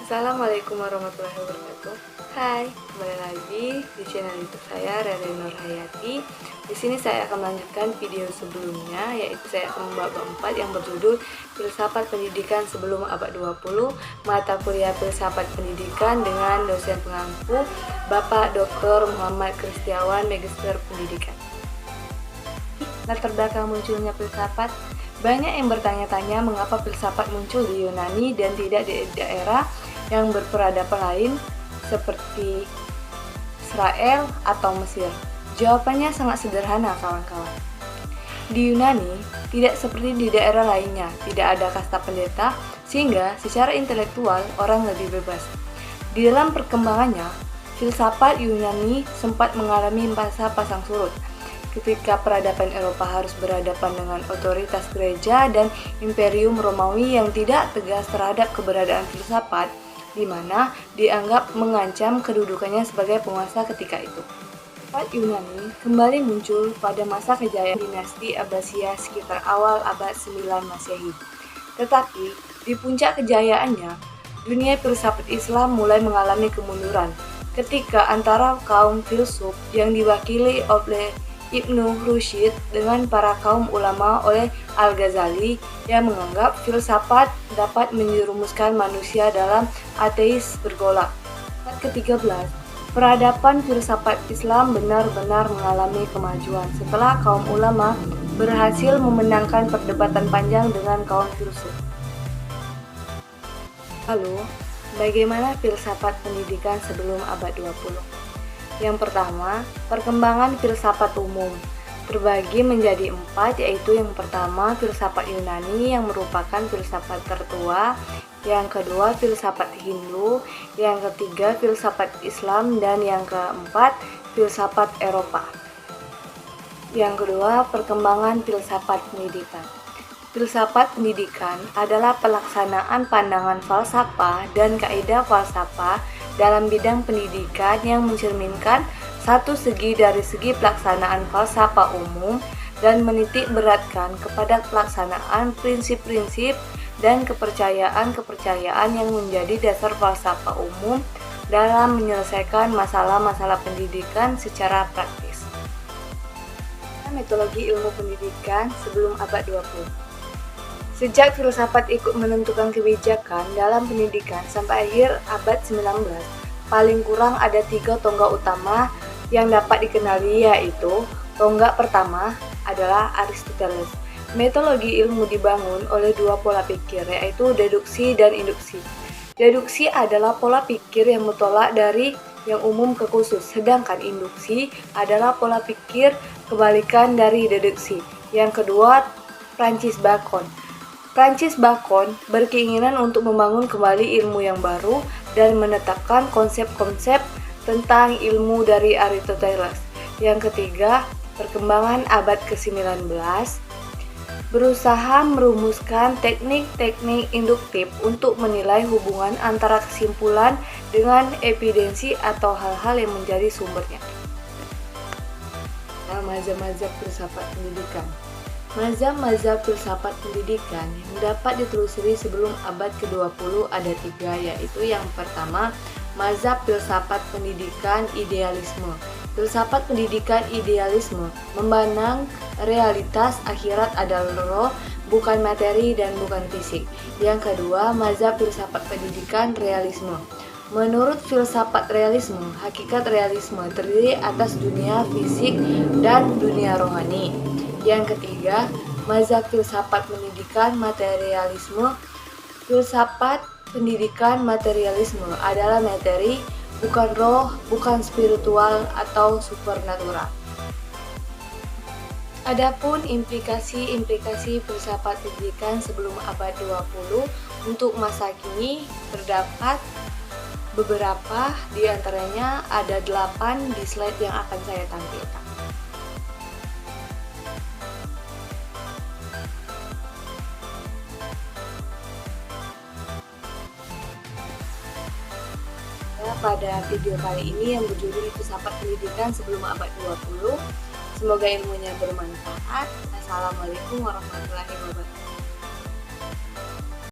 Assalamualaikum warahmatullahi wabarakatuh. Hai, kembali lagi di channel YouTube saya Rere Nurhayati. Di sini saya akan melanjutkan video sebelumnya, yaitu saya akan membahas bab 4 yang berjudul Filsafat Pendidikan Sebelum Abad 20, mata kuliah Filsafat Pendidikan dengan dosen pengampu Bapak Dr. Muhammad Kristiawan, Magister Pendidikan. Latar belakang munculnya filsafat. Banyak yang bertanya-tanya mengapa filsafat muncul di Yunani dan tidak di daerah yang berperadaban lain seperti Israel atau Mesir. Jawabannya sangat sederhana, kawan-kawan. Di Yunani, tidak seperti di daerah lainnya, tidak ada kasta pendeta, sehingga secara intelektual orang lebih bebas. Di dalam perkembangannya, filsafat Yunani sempat mengalami masa pasang surut, ketika peradaban Eropa harus berhadapan dengan otoritas gereja dan Imperium Romawi yang tidak tegas terhadap keberadaan filsafat, di mana dianggap mengancam kedudukannya sebagai penguasa ketika itu. Filsafat Yunani kembali muncul pada masa kejayaan dinasti Abbasiyah sekitar awal abad 9 Masehi. Tetapi, di puncak kejayaannya, dunia filsafat Islam mulai mengalami kemunduran, ketika antara kaum filsuf yang diwakili oleh Ibnu Rushd dengan para kaum ulama oleh Al-Ghazali yang menganggap filsafat dapat menjerumuskan manusia dalam ateis bergolak. Ke-13, peradaban filsafat Islam benar-benar mengalami kemajuan setelah kaum ulama berhasil memenangkan perdebatan panjang dengan kaum filsuf. Lalu, bagaimana filsafat pendidikan sebelum abad 20? Yang pertama, perkembangan filsafat umum terbagi menjadi 4, yaitu yang pertama filsafat Yunani yang merupakan filsafat tertua, yang kedua filsafat Hindu, yang ketiga filsafat Islam, dan yang keempat filsafat Eropa. Yang kedua, perkembangan filsafat pendidikan. Filsafat pendidikan adalah pelaksanaan pandangan falsafah dan kaidah falsafah dalam bidang pendidikan yang mencerminkan satu segi dari segi pelaksanaan falsafah umum dan menitik beratkan kepada pelaksanaan prinsip-prinsip dan kepercayaan-kepercayaan yang menjadi dasar falsafah umum dalam menyelesaikan masalah-masalah pendidikan secara praktis. Metodologi ilmu pendidikan sebelum abad 20. Sejak filsafat ikut menentukan kebijakan dalam pendidikan sampai akhir abad 19, paling kurang ada 3 tonggak utama yang dapat dikenali, yaitu tonggak pertama adalah Aristoteles. Metodologi ilmu dibangun oleh 2 pola pikir, yaitu deduksi dan induksi. Deduksi adalah pola pikir yang bertolak dari yang umum ke khusus, sedangkan induksi adalah pola pikir kebalikan dari deduksi. Yang kedua, Francis Bacon. Francis Bacon berkeinginan untuk membangun kembali ilmu yang baru dan menetapkan konsep-konsep tentang ilmu dari Aristoteles. Yang ketiga, perkembangan abad ke-19 berusaha merumuskan teknik-teknik induktif untuk menilai hubungan antara kesimpulan dengan evidensi atau hal-hal yang menjadi sumbernya. Mazhab-mazhab filsafat pendidikan. Mazhab-mazhab filsafat pendidikan yang dapat ditelusuri sebelum abad ke-20 ada 3, yaitu yang pertama, mazhab filsafat pendidikan idealisme. Filsafat pendidikan idealisme memandang realitas akhirat adalah roh, bukan materi dan bukan fisik. Yang kedua, mazhab filsafat pendidikan realisme. Menurut filsafat realisme, hakikat realisme terdiri atas dunia fisik dan dunia rohani. Yang ketiga, mazhab filsafat pendidikan materialisme. Filsafat pendidikan materialisme adalah materi, bukan roh, bukan spiritual atau supernatural. Adapun implikasi-implikasi filsafat pendidikan sebelum abad 20 untuk masa kini terdapat beberapa, di antaranya ada 8 di slide yang akan saya tampilkan. Pada video kali ini yang berjudul Filsafat Pendidikan Sebelum Abad 20. Semoga ilmunya bermanfaat. Assalamualaikum warahmatullahi wabarakatuh.